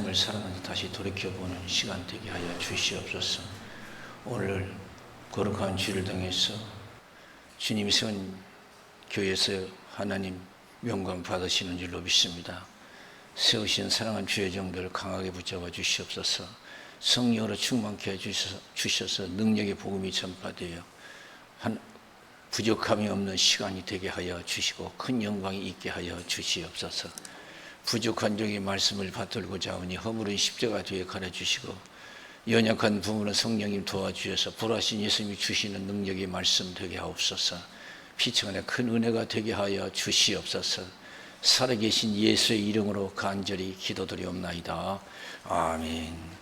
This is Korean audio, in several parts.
삶을 살아가면서 다시 돌이켜보는 시간 되게 하여 주시옵소서. 오늘 거룩한 주를 통해서 주님이 세운 교회에서 하나님 영광 받으시는 줄로 믿습니다. 세우신 사랑한 주의 종들을 강하게 붙잡아 주시옵소서. 성령으로 충만케 해주셔서 능력의 복음이 전파되어 부족함이 없는 시간이 되게 하여 주시고 큰 영광이 있게 하여 주시옵소서. 부족한 종의 말씀을 받들고자 하오니 허물은 십자가 뒤에 가려주시고 연약한 부분은 성령님 도와주셔서 불하신 예수님이 주시는 능력의 말씀 되게 하옵소서. 피처간에 큰 은혜가 되게 하여 주시옵소서. 살아계신 예수의 이름으로 간절히 기도드리옵나이다. 아멘.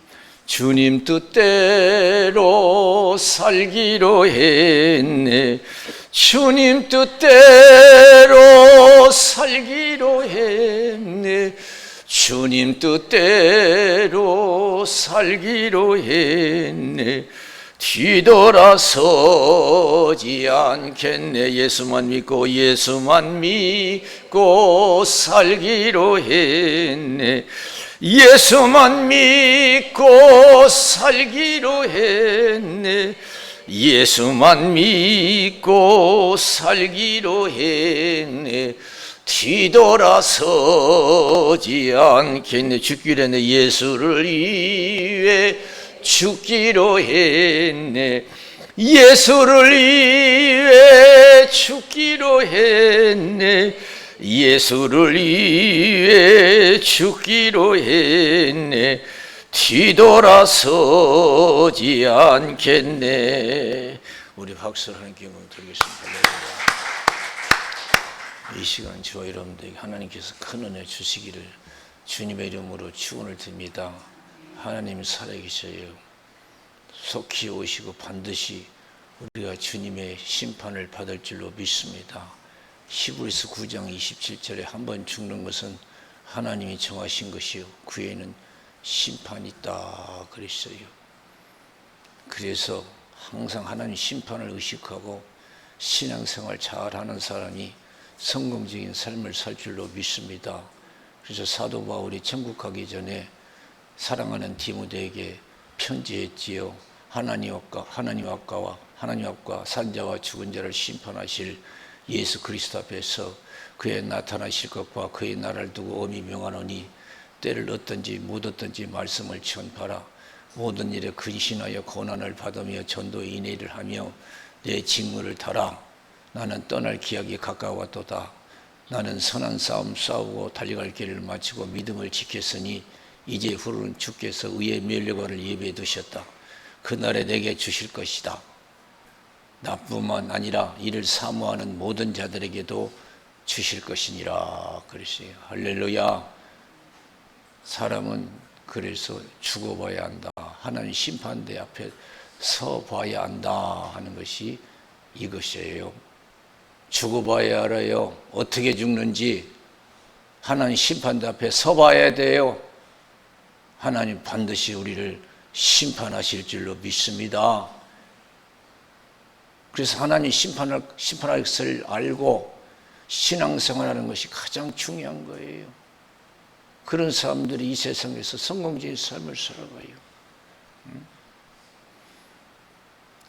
주님 뜻대로 살기로 했네. 주님 뜻대로 살기로 했네. 주님 뜻대로 살기로 했네. 뒤돌아서지 않겠네. 예수만 믿고 살기로 했네. 예수만 믿고 살기로 했네. 예수만 믿고 살기로 했네. 뒤돌아서지 않겠네. 죽기로 했네. 예수를 위해 죽기로 했네. 예수를 위해 죽기로 했네. 예수를 위해 죽기로 했네. 뒤돌아서지 않겠네. 우리 박수를 하는 기쁨을 드리겠습니다. 이 시간 저와 여러분들에게 하나님께서 큰 은혜 주시기를 주님의 이름으로 축원을 드립니다. 하나님 살아계셔요. 속히 오시고 반드시 우리가 주님의 심판을 받을 줄로 믿습니다. 히브리서 9장 27절에 한 번 죽는 것은 하나님이 정하신 것이요 그 후에는 심판이 있다 그랬어요. 그래서 항상 하나님 심판을 의식하고 신앙생활 잘하는 사람이 성공적인 삶을 살 줄로 믿습니다. 그래서 사도 바울이 천국 가기 전에 사랑하는 디모데에게 편지했지요. 하나님 앞과 산자와 죽은 자를 심판하실 예수 그리스도 앞에서 그의 나타나실 것과 그의 나라를 두고 엄히 명하노니 때를 얻든지 못 얻든지 말씀을 전파라. 모든 일에 근신하여 고난을 받으며 전도의 인내를 하며 내 직무를 다라. 나는 떠날 기약이 가까웠도다. 나는 선한 싸움 싸우고 달려갈 길을 마치고 믿음을 지켰으니 이제 후로는 주께서 의의 면류관을 예비해 두셨다. 그날에 내게 주실 것이다. 나뿐만 아니라 이를 사모하는 모든 자들에게도 주실 것이니라 그랬어요. 할렐루야. 사람은 그래서 죽어봐야 한다. 하나님 심판대 앞에 서봐야 한다 하는 것이 이것이에요. 죽어봐야 알아요. 어떻게 죽는지. 하나님 심판대 앞에 서봐야 돼요. 하나님 반드시 우리를 심판하실 줄로 믿습니다. 그래서 하나님 심판할 것을 알고 신앙생활하는 것이 가장 중요한 거예요. 그런 사람들이 이 세상에서 성공적인 삶을 살아가요.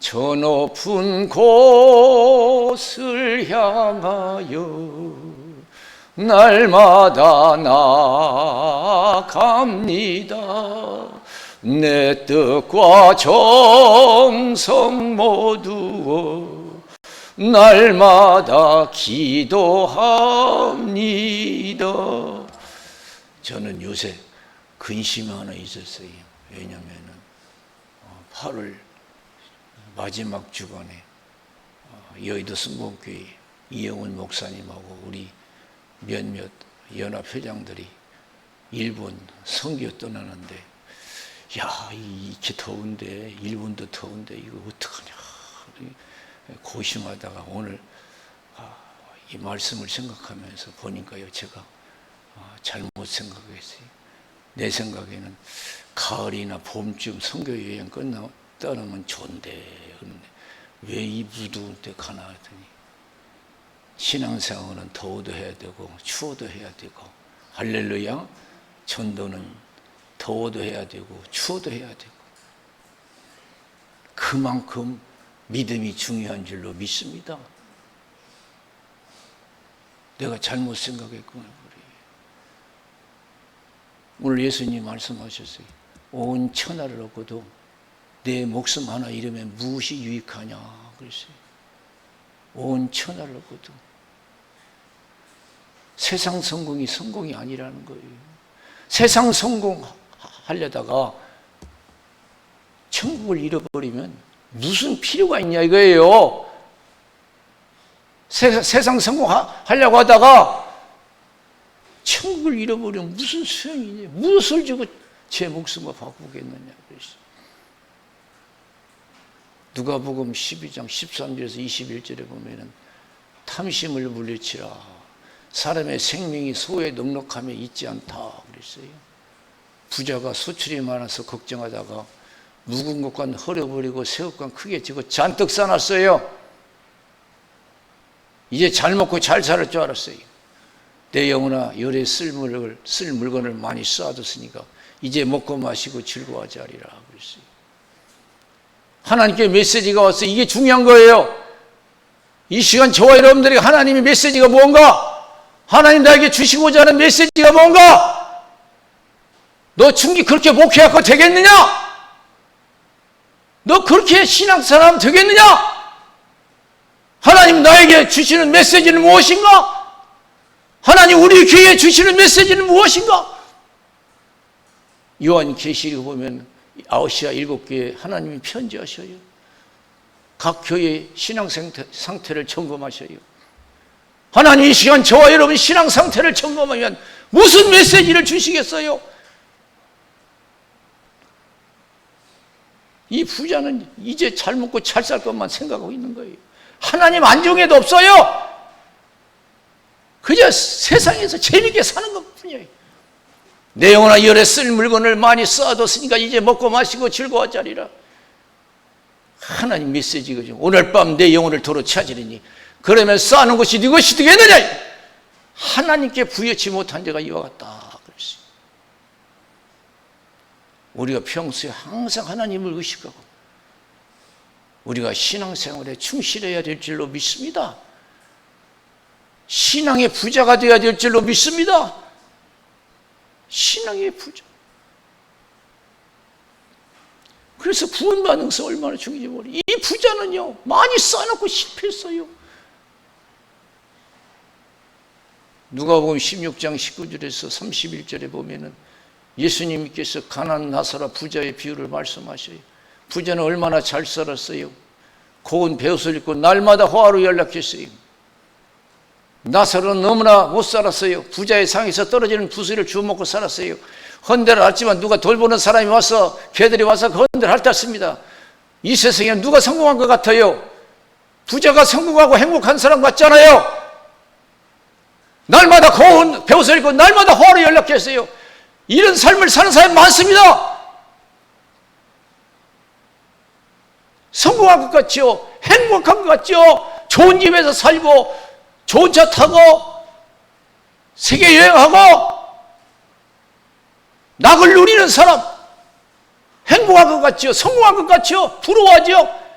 저 높은 곳을 향하여 날마다 나아갑니다. 내 뜻과 정성 모두 날마다 기도합니다. 저는 요새 근심이 하나 있었어요. 왜냐하면 8월 마지막 주간에 여의도 성공교회 이영훈 목사님하고 우리 몇몇 연합회장들이 일본 선교 떠나는데, 야, 이렇게 더운데, 일본도 더운데 이거 어떡하냐 고심하다가 오늘 이 말씀을 생각하면서 보니까요, 제가 잘못 생각했어요. 내 생각에는 가을이나 봄쯤 선교 여행 떠나면 좋은데 왜 이 무더운 때 가나 하더니 신앙생활은 더워도 해야 되고 추워도 해야 되고, 할렐루야. 전도는 더워도 해야 되고 추워도 해야 되고 그만큼 믿음이 중요한 줄로 믿습니다. 내가 잘못 생각했구나. 오늘 예수님 말씀하셨어요. 온 천하를 얻고도 내 목숨 하나 잃으면 무엇이 유익하냐 그랬어요. 온 천하를 얻고도 세상 성공이 아니라는 거예요. 세상 성공하려다가 천국을 잃어버리면 무슨 필요가 있냐 이거예요. 세상 성공하려고 하다가 천국을 잃어버리면 무슨 소용이 있냐. 무엇을 주고 제 목숨을 바꾸겠느냐 그랬어요. 누가복음 12장 13절에서 21절에 보면은 탐심을 물리치라. 사람의 생명이 소에 넉넉함에 있지 않다 그랬어요. 부자가 소출이 많아서 걱정하다가 묵은 것과 헐어버리고 새 것과 크게 지고 잔뜩 싸놨어요. 이제 잘 먹고 잘 살 줄 알았어요. 내 영혼아 열에 쓸 물건을 많이 쌓아뒀으니까 이제 먹고 마시고 즐거워하지 하리라 그랬어요. 하나님께 메시지가 왔어요. 이게 중요한 거예요. 이 시간 저와 여러분들에게 하나님의 메시지가 뭔가? 하나님 나에게 주시고자 하는 메시지가 뭔가? 너 충기 그렇게 목회하고 되겠느냐? 너 그렇게 신앙사람 되겠느냐? 하나님 나에게 주시는 메시지는 무엇인가? 하나님 우리 교회에 주시는 메시지는 무엇인가? 요한계시록 보면 아시아 7교회에 하나님이 편지하셔요. 각 교회의 신앙 상태를 점검하셔요. 하나님 이 시간 저와 여러분 신앙 상태를 점검하면 무슨 메시지를 주시겠어요? 이 부자는 이제 잘 먹고 잘 살 것만 생각하고 있는 거예요. 하나님 안정에도 없어요. 그저 세상에서 재밌게 사는 것뿐이에요. 내 영혼아 열에 쓸 물건을 많이 쌓아뒀으니까 이제 먹고 마시고 즐거워하자리라. 하나님 메시지거죠. 오늘 밤 내 영혼을 도로 찾으리니 그러면 쌓는 것이 네 것이 되겠느냐? 하나님께 부여치 못한 자가 이와 같다 그랬어요. 우리가 평소에 항상 하나님을 의식하고 우리가 신앙생활에 충실해야 될 줄로 믿습니다. 신앙의 부자가 되어야 될 줄로 믿습니다. 신앙의 부자. 그래서 구원받는 것은 얼마나 중요한지 모르겠어요. 이 부자는요 많이 쌓아놓고 실패했어요. 누가복음 16장 19절에서 31절에 보면은 예수님께서 가난한 나사라 부자의 비유를 말씀하셔요. 부자는 얼마나 잘 살았어요. 고운 베옷을 입고 날마다 화로 연락했어요. 나사로는 너무나 못 살았어요. 부자의 상에서 떨어지는 부스를 주워 먹고 살았어요. 헌대를 앓지만 누가 돌보는 사람이 와서 개들이 와서 그 헌대를 핥았습니다. 이 세상에 누가 성공한 것 같아요? 부자가 성공하고 행복한 사람 같잖아요. 날마다 고운 베옷을 입고 날마다 화로 연락했어요. 이런 삶을 사는 사람이 많습니다. 성공한 것 같죠? 행복한 것 같죠? 좋은 집에서 살고 좋은 차 타고 세계 여행하고 낙을 누리는 사람 행복한 것 같죠? 성공한 것 같죠? 부러워하죠?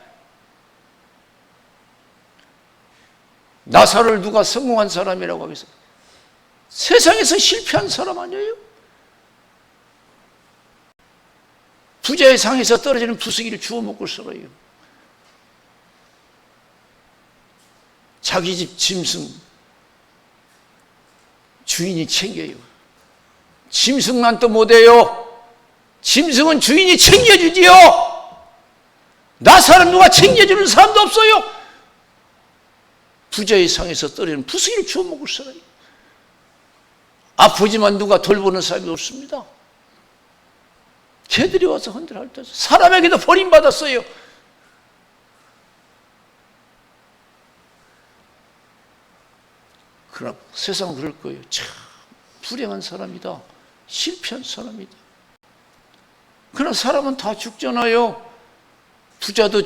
나사로를 누가 성공한 사람이라고 하겠어요? 세상에서 실패한 사람 아니에요? 부자의 상에서 떨어지는 부스기를 주워 먹고 살아요. 자기 집 짐승 주인이 챙겨요. 짐승만 또 못해요. 짐승은 주인이 챙겨주지요. 나사로는 누가 챙겨주는 사람도 없어요. 부자의 상에서 떨어지는 부스기를 주워 먹고 살아요. 아프지만 누가 돌보는 사람이 없습니다. 개들이 와서 헌대를 핥았어요. 사람에게도 버림받았어요. 그러나 세상은 그럴 거예요. 참 불행한 사람이다. 실패한 사람이다. 그러나 사람은 다 죽잖아요. 부자도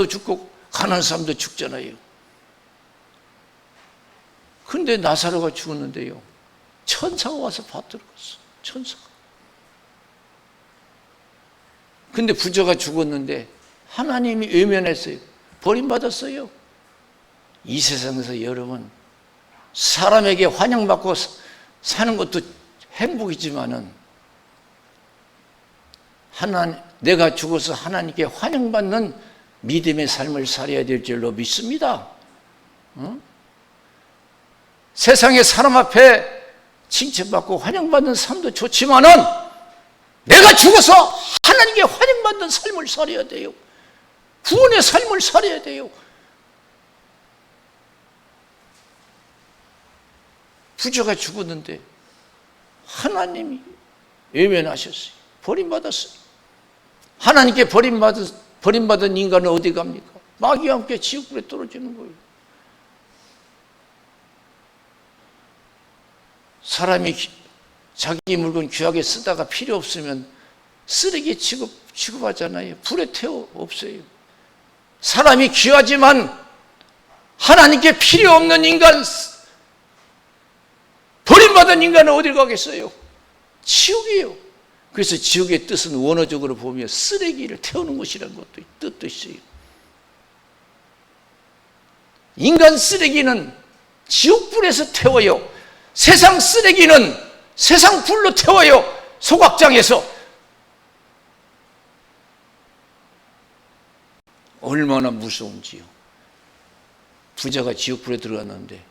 죽고 가난한 사람도 죽잖아요. 그런데 나사로가 죽었는데요. 천사가 와서 받들어갔어. 천사가. 근데 부자가 죽었는데 하나님이 외면했어요. 버림받았어요. 이 세상에서 여러분, 사람에게 환영받고 사는 것도 행복이지만은 내가 죽어서 하나님께 환영받는 믿음의 삶을 살아야 될 줄로 믿습니다. 세상의 사람 앞에 칭찬받고 환영받는 삶도 좋지만은 내가 죽어서 하나님께 환영받는 삶을 살아야 돼요. 구원의 삶을 살아야 돼요. 부자가 죽었는데 하나님이 외면하셨어요. 버림받았어요. 하나님께 버림받은 인간은 어디 갑니까? 마귀와 함께 지옥불에 떨어지는 거예요. 사람이 자기 물건 귀하게 쓰다가 필요 없으면 쓰레기 취급하잖아요. 불에 태워 없어요. 사람이 귀하지만 하나님께 필요 없는 인간, 버림받은 인간은 어딜 가겠어요? 지옥이에요. 그래서 지옥의 뜻은 원어적으로 보면 쓰레기를 태우는 것이라는 것도 뜻도 있어요. 인간 쓰레기는 지옥불에서 태워요. 세상 쓰레기는 세상 불로 태워요. 소각장에서. 얼마나 무서운지요. 부자가 지옥불에 들어갔는데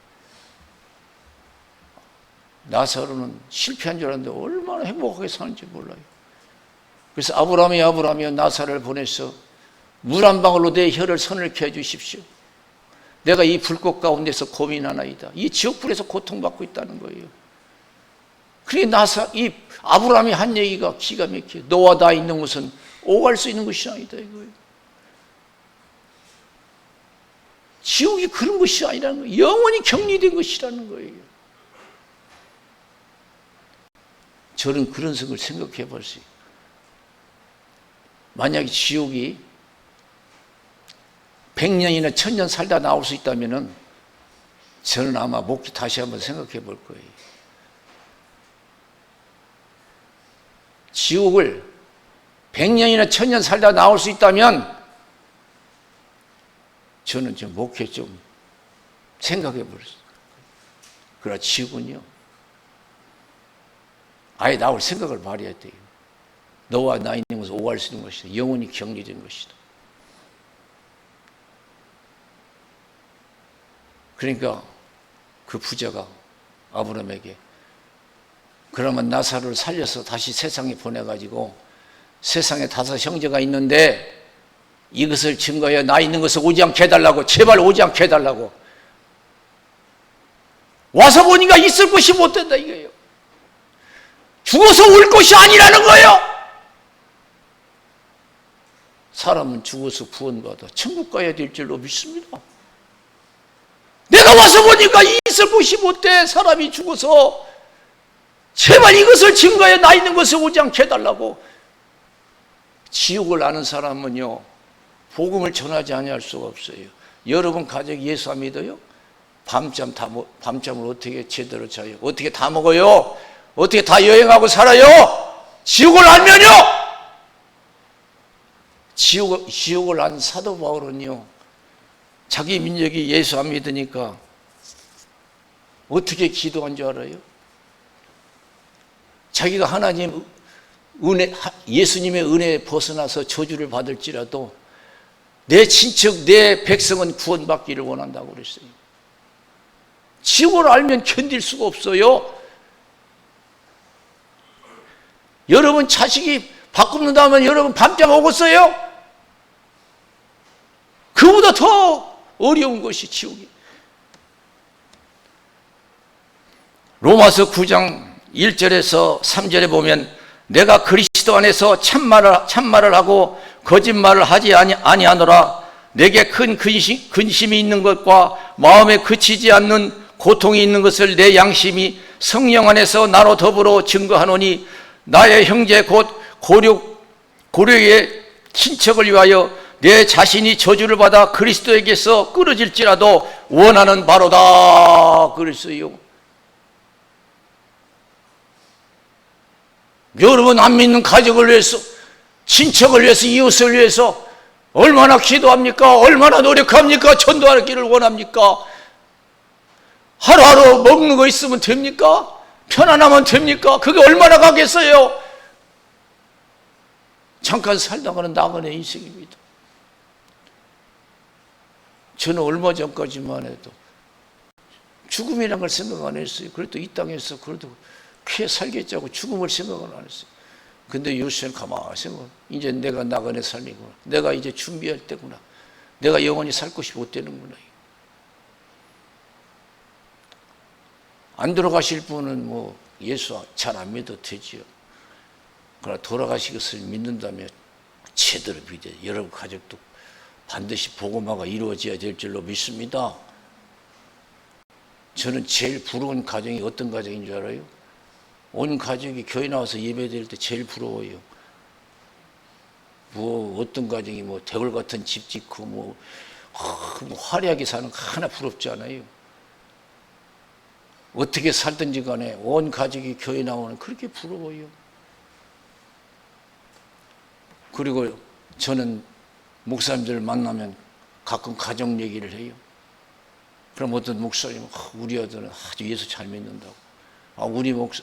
나사로는 실패한 줄 알았는데 얼마나 행복하게 사는지 몰라요. 그래서 아브라함이 나사로를 보내서 물 한 방울로 내 혀를 서늘케 해주십시오. 내가 이 불꽃 가운데서 고민하나이다. 이 지옥불에서 고통받고 있다는 거예요. 그러니까 이 아브라함이 한 얘기가 기가 막혀요. 너와 나 있는 곳은 오갈 수 있는 것이 아니다 이거예요. 지옥이 그런 것이 아니라는 거예요. 영원히 격리된 것이라는 거예요. 저는 그런 생각을 생각해 봤어요. 만약에 지옥이 100년이나 1000년 살다 나올 수 있다면 저는 아마 목기 다시 한번 생각해 볼 거예요. 지옥을 100년이나 1000년 살다 나올 수 있다면 저는 좀 목회 좀 생각해 버렸어요. 그러나 지옥은요, 아예 나올 생각을 말해야 돼요. 너와 나 있는 곳을 오갈 수 있는 것이다. 영원히 격리된 것이다. 그러니까 그 부자가 아브라함에게 그러면 나사로를 살려서 다시 세상에 보내가지고 세상에 5 형제가 있는데 이것을 증거하여 나 있는 것을 오지 않게 해달라고, 제발 오지 않게 해달라고. 와서 보니까 있을 곳이 못 된다 이거예요. 죽어서 올 것이 아니라는 거예요. 사람은 죽어서 구원받아 천국 가야 될 줄로 믿습니다. 내가 와서 보니까 있을 곳이 못 돼. 사람이 죽어서 제발 이것을 증거해 나 있는 곳에 오지 않게 해달라고. 지옥을 아는 사람은요, 복음을 전하지 아니할 수가 없어요. 여러분 가족이 예수 안 믿어요? 밤잠을 어떻게 제대로 자요? 어떻게 다 먹어요? 어떻게 다 여행하고 살아요? 지옥을 알면요. 지옥을 안 사도 바울은요, 자기 민족이 예수 안 믿으니까 어떻게 기도한 줄 알아요? 자기가 하나님 은혜, 예수님의 은혜에 벗어나서 저주를 받을지라도 내 친척, 내 백성은 구원받기를 원한다고 그랬어요. 지옥을 알면 견딜 수가 없어요. 여러분 자식이 바꾼다면 여러분 밤잠 오겠어요? 그보다 더 어려운 것이 지옥이. 로마서 9장 1절에서 3절에 보면 내가 그리스도 안에서 참말을 하고 거짓말을 하지 아니하노라. 내게 큰 근심이 있는 것과 마음에 그치지 않는 고통이 있는 것을 내 양심이 성령 안에서 나로 더불어 증거하노니 나의 형제 곧 고려의 친척을 위하여 내 자신이 저주를 받아 그리스도에게서 끊어질지라도 원하는 바로다 그랬어요. 여러분 안 믿는 가족을 위해서 친척을 위해서, 이웃을 위해서 얼마나 기도합니까? 얼마나 노력합니까? 전도하기를 원합니까? 하루하루 먹는 거 있으면 됩니까? 편안하면 됩니까? 그게 얼마나 가겠어요? 잠깐 살다가는 나그네 인생입니다. 저는 얼마 전까지만 해도 죽음이란 걸 생각 안 했어요. 그래도 이 땅에서 그래도 쾌 살겠자고 죽음을 생각을 안 했어요. 근데 요새는 가만히 생각, 이제 내가 나그네 삶이구나. 내가 이제 준비할 때구나. 내가 영원히 살 것이 못 되는구나. 안 돌아가실 분은 뭐 예수 잘 안 믿어도 되지요. 그러나 돌아가실 것을 믿는다면 제대로 믿어요. 여러분 가족도 반드시 복음화가 이루어져야 될 줄로 믿습니다. 저는 제일 부러운 가정이 어떤 가정인 줄 알아요? 온 가족이 교회 나와서 예배 드릴 때 제일 부러워요. 뭐 어떤 가정이 뭐 대궐 같은 집 짓고 뭐 화려하게 사는 거 하나 부럽지 않아요. 어떻게 살든지 간에 온 가족이 교회 나오는 그렇게 부러워요. 그리고 저는 목사님들을 만나면 가끔 가정 얘기를 해요. 그럼 어떤 목사님은 우리 아들은 아주 예수 잘 믿는다고.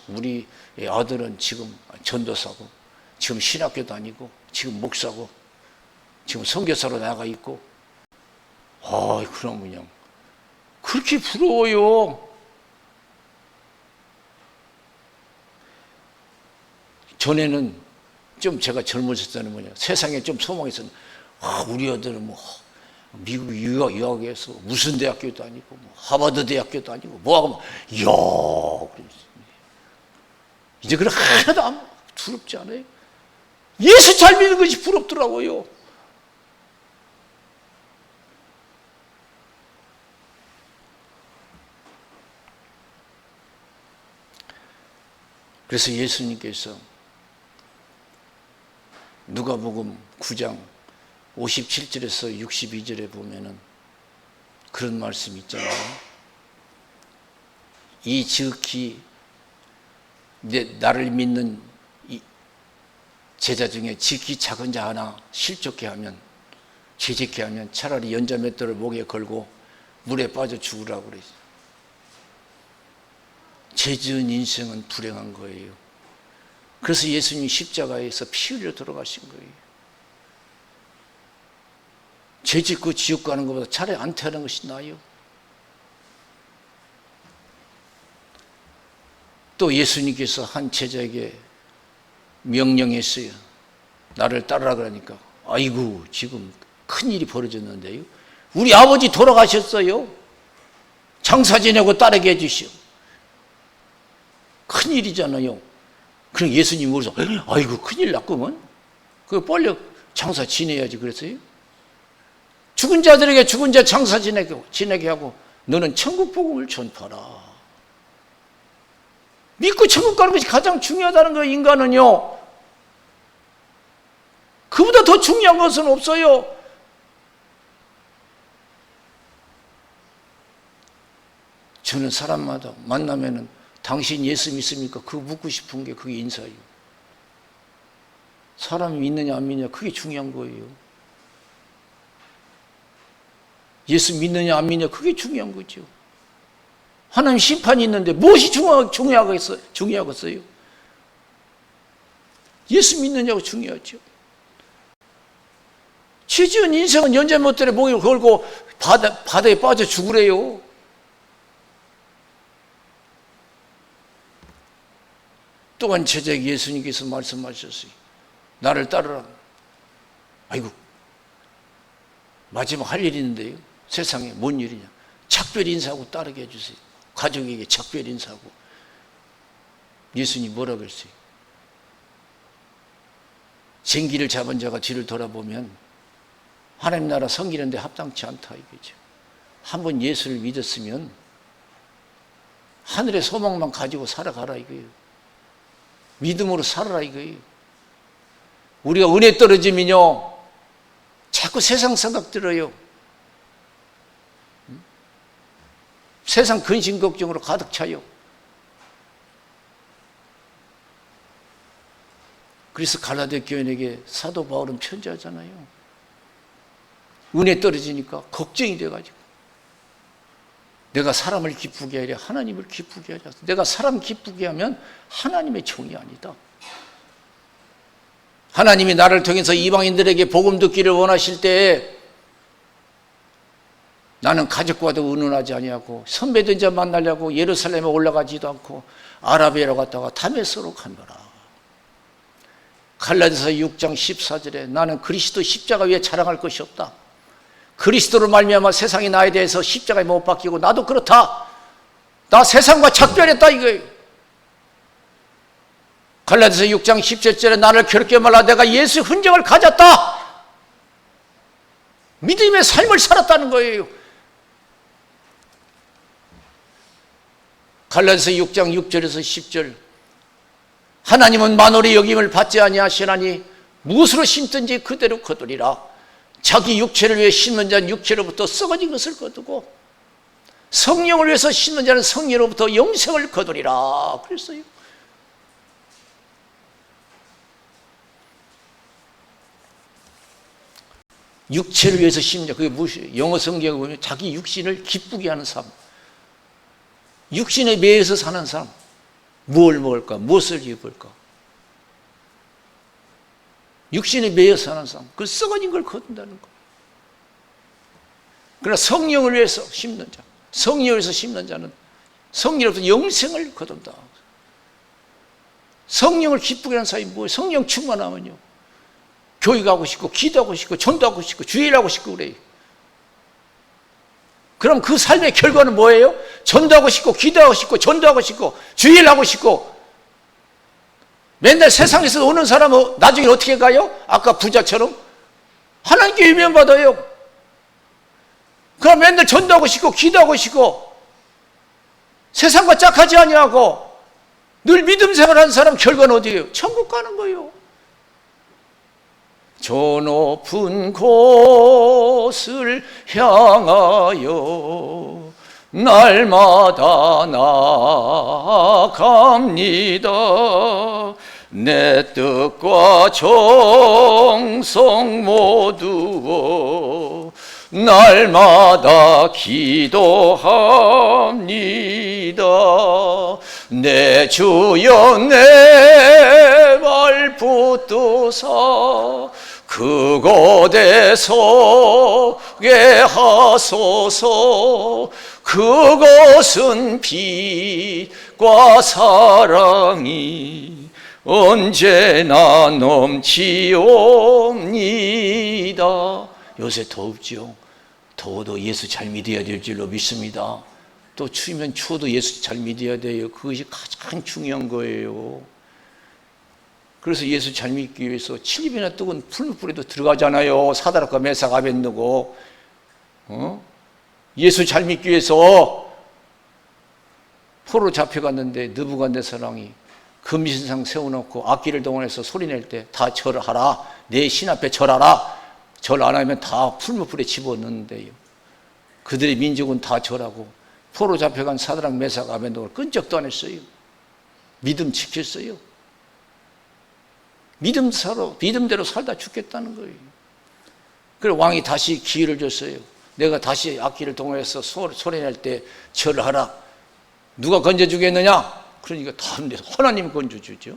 우리 아들은 지금 전도사고, 지금 신학교 다니고, 지금 목사고, 지금 선교사로 나가 있고. 그럼 그냥 그렇게 부러워요. 전에는 좀 제가 젊었을 때는 세상에 좀 소망이 있었는데, 우리 아들은 뭐 미국 유학해서 무슨 대학교 다니고 뭐 하버드 대학교 다니고 뭐하고 이제 그런 하나도 부럽지 않아요. 예수 잘 믿는 것이 부럽더라고요. 그래서 예수님께서 누가복음 9장 57절에서 62절에 보면은 그런 말씀이 있잖아요. 이 지극히 나를 믿는 이 제자 중에 지극히 작은 자 하나 실족케 하면, 죄짓게 하면 차라리 연자맷돌을 목에 걸고 물에 빠져 죽으라고 그러죠. 죄 지은 인생은 불행한 거예요. 그래서 예수님이 십자가에서 피 흘려 돌아가신 거예요. 죄 짓고 지옥 가는 것보다 차라리 안 태어나는 것이 나아요. 또 예수님께서 한 제자에게 명령했어요. 나를 따르라 그러니까, 아이고 지금 큰일이 벌어졌는데요. 우리 아버지 돌아가셨어요. 장사 지내고 따르게 해주시오. 큰일이잖아요. 그럼 예수님이 물어서, 아이고 큰일 났구먼. 그거 빨리 장사 지내야지 그랬어요. 죽은 자들에게 죽은 자 장사 지내게 하고 너는 천국 복음을 전파라. 믿고 천국 가는 것이 가장 중요하다는 거예요. 인간은요. 그보다 더 중요한 것은 없어요. 저는 사람마다 만나면은 당신 예수 믿습니까? 그거 묻고 싶은 게 그게 인사예요. 사람이 믿느냐 안 믿느냐 그게 중요한 거예요. 예수 믿느냐 안 믿느냐 그게 중요한 거죠. 하나님 심판이 있는데 무엇이 중요하겠어요? 예수 믿느냐고 중요하죠. 죄 지은 인생은 연자못들에 목을 걸고 바다에 빠져 죽으래요. 또한 제자에게 예수님께서 말씀하셨어요. 나를 따르라. 아이고 마지막 할 일이 있는데요. 세상에 뭔 일이냐. 작별 인사하고 따르게 해주세요. 가족에게 작별 인사하고. 예수님 뭐라 그랬어요? 쟁기를 잡은 자가 뒤를 돌아보면 하나님 나라 섬기는 데 합당치 않다 이거죠. 한번 예수를 믿었으면 하늘의 소망만 가지고 살아가라 이거예요. 믿음으로 살아라 이거예요. 우리가 은혜 떨어지면요 자꾸 세상 생각 들어요. 세상 근심 걱정으로 가득 차요. 그래서 갈라디아 교인에게 사도 바울은 편지하잖아요. 은혜 떨어지니까 걱정이 돼가지고, 내가 사람을 기쁘게 하려 하나님을 기쁘게 하자. 내가 사람 기쁘게 하면 하나님의 종이 아니다. 하나님이 나를 통해서 이방인들에게 복음 듣기를 원하실 때에 나는 가족과도 의논하지 아니하고 선배된 자 만나려고 예루살렘에 올라가지도 않고 아라비아로 갔다가 다메섹으로 간거라. 갈라디아서 6장 14절에 나는 그리스도 십자가 위에 자랑할 것이 없다. 그리스도로 말미암아 세상이 나에 대해서 십자가에 못 박히고 나도 그렇다. 나 세상과 작별했다 이거예요. 갈라디아서 6장 17절에 나를 괴롭게 말라 내가 예수의 흔적을 가졌다. 믿음의 삶을 살았다는 거예요. 갈라디아서 6장 6절에서 10절 하나님은 만월의 여김을 받지 아니하시나니 무엇으로 심든지 그대로 거두리라. 자기 육체를 위해 심는 자는 육체로부터 썩어진 것을 거두고 성령을 위해서 심는 자는 성령으로부터 영생을 거두리라 그랬어요. 육체를 위해서 심는 자, 그게 무엇이에요? 영어 성경에 보면 자기 육신을 기쁘게 하는 삶, 육신에 매여서 사는 삶. 뭘 먹을까? 무엇을 입을까? 육신에 매여 사는 삶, 그 썩어진 걸 거둔다는 거. 그러나 성령을 위해서 심는 자, 성령을 위해서 심는 자는 성령으로부터 영생을 거둔다. 성령을 기쁘게 하는 사람이 뭐예요? 성령 충만하면요, 교회 가고 싶고 기도하고 싶고 전도하고 싶고 주일하고 싶고 그래요. 그럼 그 삶의 결과는 뭐예요? 전도하고 싶고 기도하고 싶고 전도하고 싶고 주일하고 싶고 맨날 세상에서 오는 사람은 나중에 어떻게 가요? 아까 부자처럼 하나님께 유명받아요. 그럼 맨날 전도하고 싶고 기도하고 싶고 세상과 짝하지 아니하고 늘 믿음 생활하는 사람 결과는 어디예요? 천국 가는 거예요. 저 높은 곳을 향하여 날마다 나아갑니다. 내 뜻과 정성 모두어 날마다 기도합니다. 내 주여 내 발 붙드사 그곳에 서게 하소서. 그곳은 빛과 사랑이 언제나 넘치옵니다. 요새 더웁죠. 더워도 예수 잘 믿어야 될 줄로 믿습니다. 또 추우면 추워도 예수 잘 믿어야 돼요. 그것이 가장 중요한 거예요. 그래서 예수 잘 믿기 위해서 7입이나 뜨거운 풀무불에도 들어가잖아요. 사다락과 메삭 아벤느고. 예수 잘 믿기 위해서 포로 잡혀갔는데 느부갓네살왕이 금신상 세워놓고 악기를 동원해서 소리낼 때 다 절하라. 내 신 앞에 절하라. 절 안 하면 다 풀무불에 집어넣는데요. 그들의 민족은 다 절하고 포로 잡혀간 사드락 메삭 아벤느고를 끈적도 안 했어요. 믿음 지켰어요. 믿음대로 살다 죽겠다는 거예요. 그래서 왕이 다시 기회를 줬어요. 내가 다시 악기를 동원해서 소리낼 때 절하라. 누가 건져주겠느냐? 그러니까 다 하나님이 건져주죠.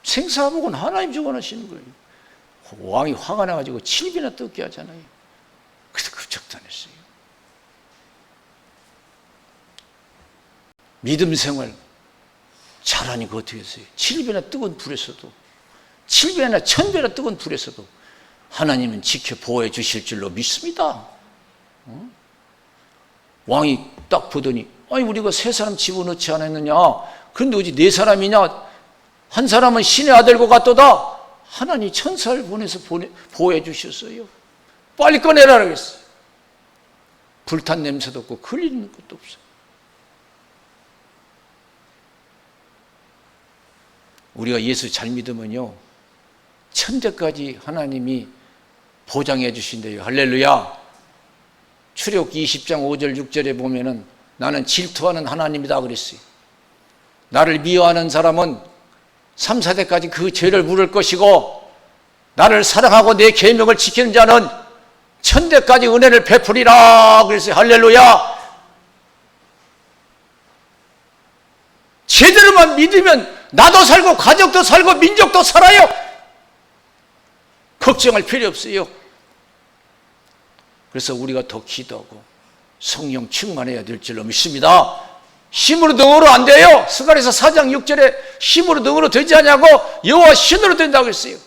생사복은 하나님 주관하시는 거예요. 왕이 화가 나가지고 7입이나 뜯게 하잖아요. 그래서 급작도 안 했어요. 믿음 생활 잘하니까 어떻게 했어요? 7입이나 뜨거운 불에서도 7배나 1000배나 뜨거운 불에서도 하나님은 지켜 보호해 주실 줄로 믿습니다. 왕이 딱 보더니 아니 우리가 3사람 집어넣지 않았느냐? 근데 어찌 4사람이냐? 한 사람은 신의 아들과 같도다. 하나님 천사를 보내서 보호해 주셨어요. 빨리 꺼내라 그랬어요. 불탄 냄새도 없고 걸리는 것도 없어요. 우리가 예수 잘 믿으면요 천대까지 하나님이 보장해 주신대요. 할렐루야. 출애굽기 20장 5절 6절에 보면은 나는 질투하는 하나님이다 그랬어요. 나를 미워하는 사람은 3, 4대까지 그 죄를 물을 것이고 나를 사랑하고 내 계명을 지키는 자는 천대까지 은혜를 베풀이라 그랬어요. 할렐루야. 제대로만 믿으면 나도 살고 가족도 살고 민족도 살아요. 걱정할 필요 없어요. 그래서 우리가 더 기도하고 성령 충만해야 될 줄로 믿습니다. 힘으로 능으로 안 돼요. 스가랴서 4장 6절에 힘으로 능으로 되지 않냐고 여호와 신으로 된다고 했어요.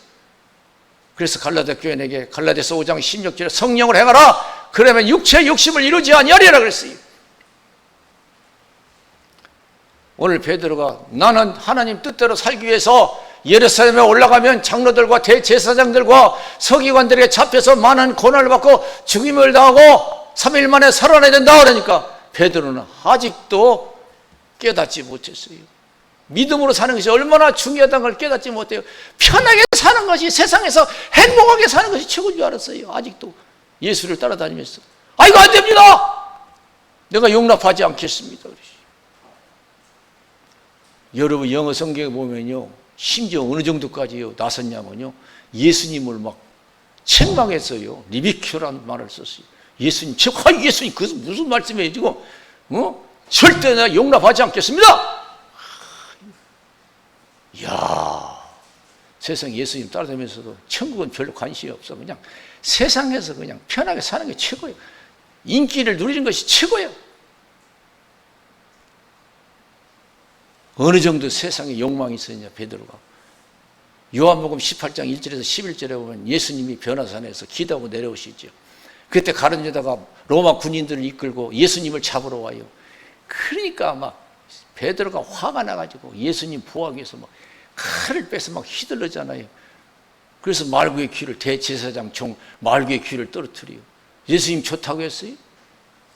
그래서 갈라디아 교인에게 갈라디아서 5장 16절에 성령을 행하라. 그러면 육체의 욕심을 이루지 아니하리라 그랬어요. 오늘 베드로가 나는 하나님 뜻대로 살기 위해서 예루살렘에 올라가면 장로들과 대제사장들과 서기관들에게 잡혀서 많은 고난을 받고 죽임을 당하고 3일 만에 살아나야 된다 그러니까 베드로는 아직도 깨닫지 못했어요. 믿음으로 사는 것이 얼마나 중요하다는 걸 깨닫지 못해요. 편하게 사는 것이, 세상에서 행복하게 사는 것이 최고인 줄 알았어요. 아직도 예수를 따라다니면서 이거 안 됩니다. 내가 용납하지 않겠습니다. 여러분 영어 성경에 보면요, 심지어 어느 정도까지요 나섰냐면요, 예수님을 막 책망했어요. 리비큐라는 말을 썼어요. 예수님, 예수님 그것이 무슨 말씀이에요 지금? 절대 내가 용납하지 않겠습니다. 이야, 세상 예수님 따라다니면서도 천국은 별로 관심이 없어. 그냥 세상에서 그냥 편하게 사는 게 최고예요. 인기를 누리는 것이 최고예요. 어느 정도 세상에 욕망이 있었냐 베드로가. 요한복음 18장 1절에서 11절에 보면 예수님이 변화산에서 기도하고 내려오시죠. 그때 가룟 유다가 로마 군인들을 이끌고 예수님을 잡으러 와요. 그러니까 막 베드로가 화가 나가지고 예수님 보호하기 위해서 막 칼을 빼서 막 휘둘르잖아요. 그래서 말구의 귀를, 대제사장 종 말구의 귀를 떨어뜨려요. 예수님 좋다고 했어요?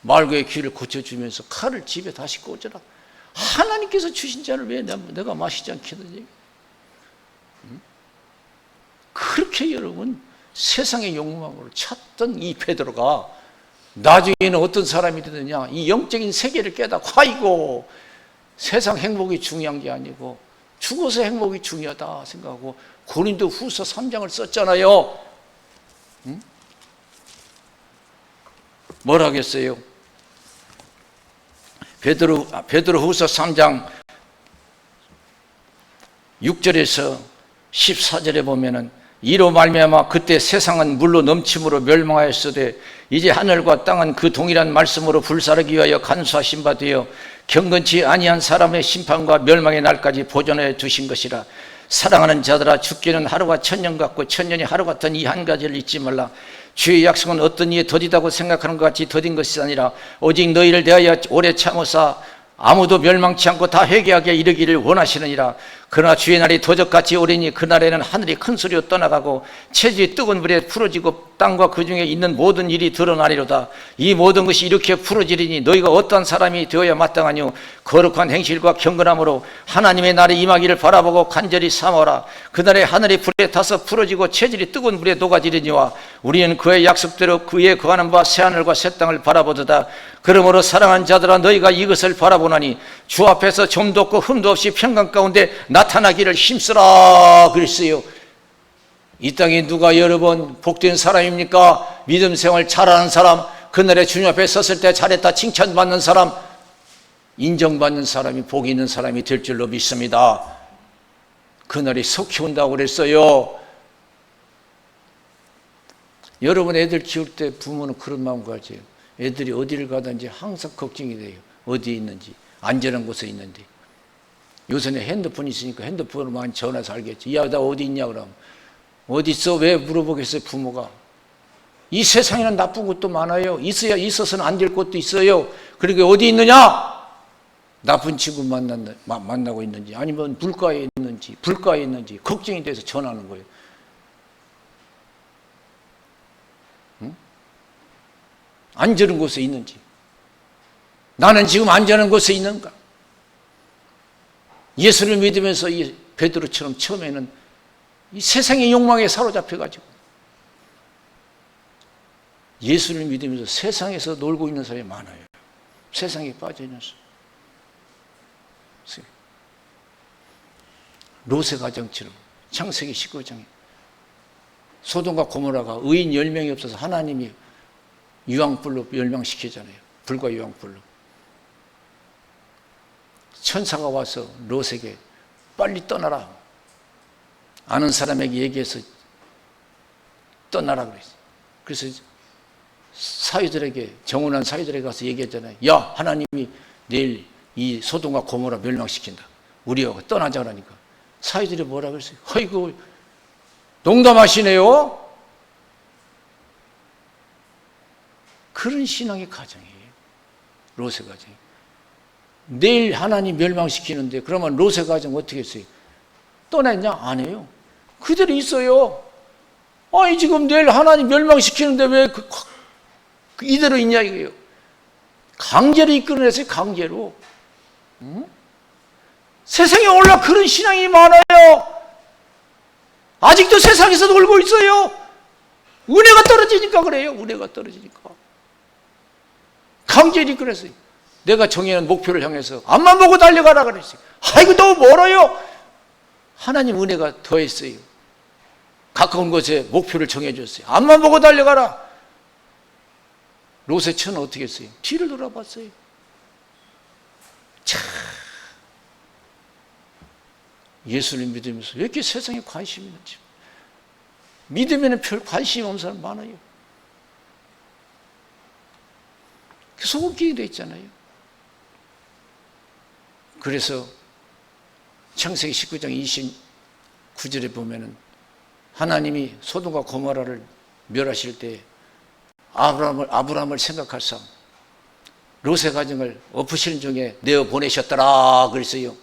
말구의 귀를 고쳐주면서 칼을 집에 다시 꽂아라. 하나님께서 주신 잔을 왜 내가 마시지 않겠느냐. 그렇게 여러분 세상의 욕망으로 찾던 이 베드로가 나중에는 어떤 사람이 되느냐, 이 영적인 세계를 깨닫고 아이고 세상 행복이 중요한 게 아니고 죽어서 행복이 중요하다 생각하고 고린도 후서 3장을 썼잖아요. 뭘 하겠어요? 베드로 후서 3장 6절에서 14절에 보면은 이로 말미암아 그때 세상은 물로 넘침으로 멸망하였으되 이제 하늘과 땅은 그 동일한 말씀으로 불사르기 위하여 간수하신 바 되어 경건치 아니한 사람의 심판과 멸망의 날까지 보존해 두신 것이라. 사랑하는 자들아, 죽기는 하루가 천년 같고 천년이 하루 같은 이 한 가지를 잊지 말라. 주의 약속은 어떤 이에 더디다고 생각하는 것 같이 더딘 것이 아니라 오직 너희를 대하여 오래 참으사 아무도 멸망치 않고 다 회개하게 이르기를 원하시느니라. 그러나 주의 날이 도적같이 오리니 그날에는 하늘이 큰 소리로 떠나가고 체질이 뜨거운 불에 풀어지고 땅과 그 중에 있는 모든 일이 드러나리로다. 이 모든 것이 이렇게 풀어지리니 너희가 어떠한 사람이 되어야 마땅하뇨? 거룩한 행실과 경건함으로 하나님의 날이 임하기를 바라보고 간절히 삼어라. 그날에 하늘이 불에 타서 풀어지고 체질이 뜨거운 불에 녹아지리니와 우리는 그의 약속대로 그의 거하는 바 새하늘과 새 땅을 바라보도다. 그러므로 사랑하는 자들아, 너희가 이것을 바라보나니 주 앞에서 점도 없고 흠도 없이 평강 가운데 나타나기를 힘쓰라 그랬어요. 이 땅에 누가 여러분 복된 사람입니까? 믿음 생활 잘하는 사람, 그날에 주님 앞에 섰을 때 잘했다 칭찬받는 사람, 인정받는 사람이 복이 있는 사람이 될 줄로 믿습니다. 그날이 속히 온다고 그랬어요. 여러분 애들 키울 때 부모는 그런 마음 가져요. 애들이 어디를 가든지 항상 걱정이 돼요. 어디에 있는지, 안전한 곳에 있는지. 요새는 핸드폰이 있으니까 핸드폰으로 많이 전화해서 알겠지. 야, 나 어디 있냐 그러면 어디 있어? 왜 물어보겠어요 부모가. 이 세상에는 나쁜 것도 많아요. 있어서는 안 될 것도 있어요. 그러니까 어디 있느냐? 나쁜 친구 만나고 있는지 아니면 물가에 있는지 불가에 있는지 걱정이 돼서 전화하는 거예요. 응? 안전한 곳에 있는지, 나는 지금 안전한 곳에 있는가? 예수를 믿으면서 이 베드로처럼 처음에는 이 세상의 욕망에 사로잡혀가지고 예수를 믿으면서 세상에서 놀고 있는 사람이 많아요. 세상에 빠져 있는 사람. 롯의 가정처럼 창세기 19장에 소돔과 고모라가 의인 10명이 없어서 하나님이 유황불로 멸망시키잖아요. 불과 유황불로. 천사가 와서 롯에게 빨리 떠나라. 아는 사람에게 얘기해서 떠나라 그랬어요. 그래서 사위들에게, 정혼한 사위들에게 가서 얘기했잖아요. 야, 하나님이 내일 이 소돔과 고모라 멸망시킨다. 우리하고 떠나자 그러니까 사위들이 뭐라 그랬어요? 아이고, 농담하시네요. 그런 신앙의 가정이에요. 롯의 가정. 내일 하나님 멸망시키는데 그러면 롯의 가정 어떻게 했어요? 떠났냐? 안 해요. 그대로 있어요. 아니 지금 내일 하나님 멸망시키는데 왜 이대로 있냐 이거예요. 강제로 이끌어냈어요. 강제로. 세상에 올라 그런 신앙이 많아요. 아직도 세상에서 놀고 있어요. 은혜가 떨어지니까 그래요. 은혜가 떨어지니까. 강제로 이끌어냈어요. 내가 정해놓은 목표를 향해서 앞만 보고 달려가라 그랬어요. 아이고 너무 멀어요. 하나님 은혜가 더했어요. 가까운 곳에 목표를 정해줬어요. 앞만 보고 달려가라. 롯의 처는 어떻게 했어요? 뒤를 돌아봤어요. 참, 예수를 믿으면서 왜 이렇게 세상에 관심이 있는지. 믿으면 별 관심이 없는 사람 많아요. 소극적이 돼 있잖아요. 그래서 창세기 19장 29절에 보면은 하나님이 소돔과 고모라를 멸하실 때 아브라함을 생각하사 롯의 가정을 엎으시는 중에 내어 보내셨더라 그랬어요.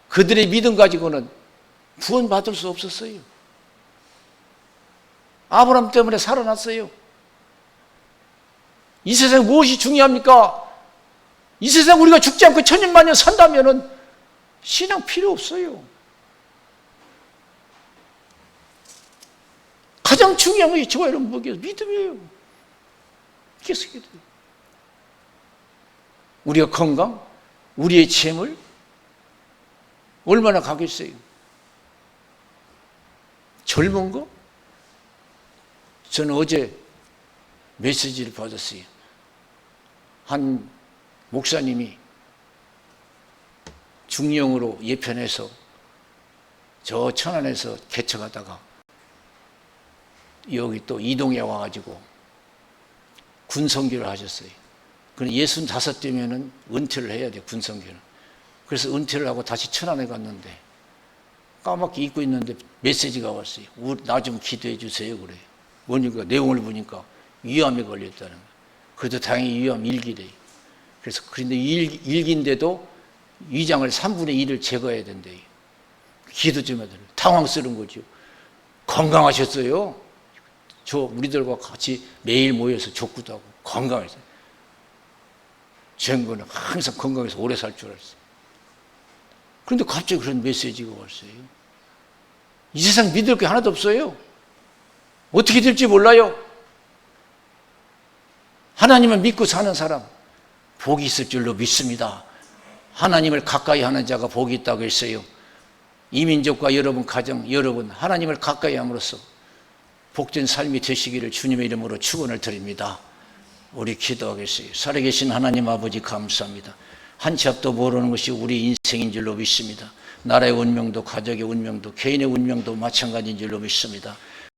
그들의 믿음 가지고는 구원받을 수 없었어요. 아브라함 때문에 살아났어요. 이 세상 무엇이 중요합니까? 이 세상 우리가 죽지 않고 천년만년 산다면은 신앙 필요 없어요. 가장 중요한 것이 저와 여러분 뭐겠어요? 믿음이에요. 이게 돼요. 우리가 건강, 우리의 재물 얼마나 가겠어요? 젊은 거? 저는 어제 메시지를 받았어요. 한 목사님이 중령으로 예편해서 저 천안에서 개척하다가 여기 또 이동에 와가지고 군선교를 하셨어요. 그럼 65되면은 은퇴를 해야 돼요, 군선교는. 그래서 은퇴를 하고 다시 천안에 갔는데 까맣게 잊고 있는데 메시지가 왔어요. 나 좀 기도해 주세요 그래요. 뭐니까 내용을 보니까 위암에 걸렸다는 거예요. 그래도 다행히 위암 1기래요. 그래서 그런데 1기인데도 위장을 3분의 1을 제거해야 된대요. 기도 좀 해야 돼요. 당황스러운 거죠. 건강하셨어요? 저 우리들과 같이 매일 모여서 족구도 하고 건강했어요. 전거는 항상 건강해서 오래 살 줄 알았어요. 그런데 갑자기 그런 메시지가 왔어요. 이 세상 믿을 게 하나도 없어요. 어떻게 될지 몰라요. 하나님을 믿고 사는 사람 복이 있을 줄로 믿습니다. 하나님을 가까이 하는 자가 복이 있다고 했어요. 이민족과 여러분 가정, 여러분 하나님을 가까이 함으로써 복된 삶이 되시기를 주님의 이름으로 축원을 드립니다. 우리 기도하겠어요. 살아계신 하나님 아버지 감사합니다. 한 치 앞도 모르는 것이 우리 인생인 줄로 믿습니다. 나라의 운명도 가족의 운명도 개인의 운명도 마찬가지인 줄로 믿습니다.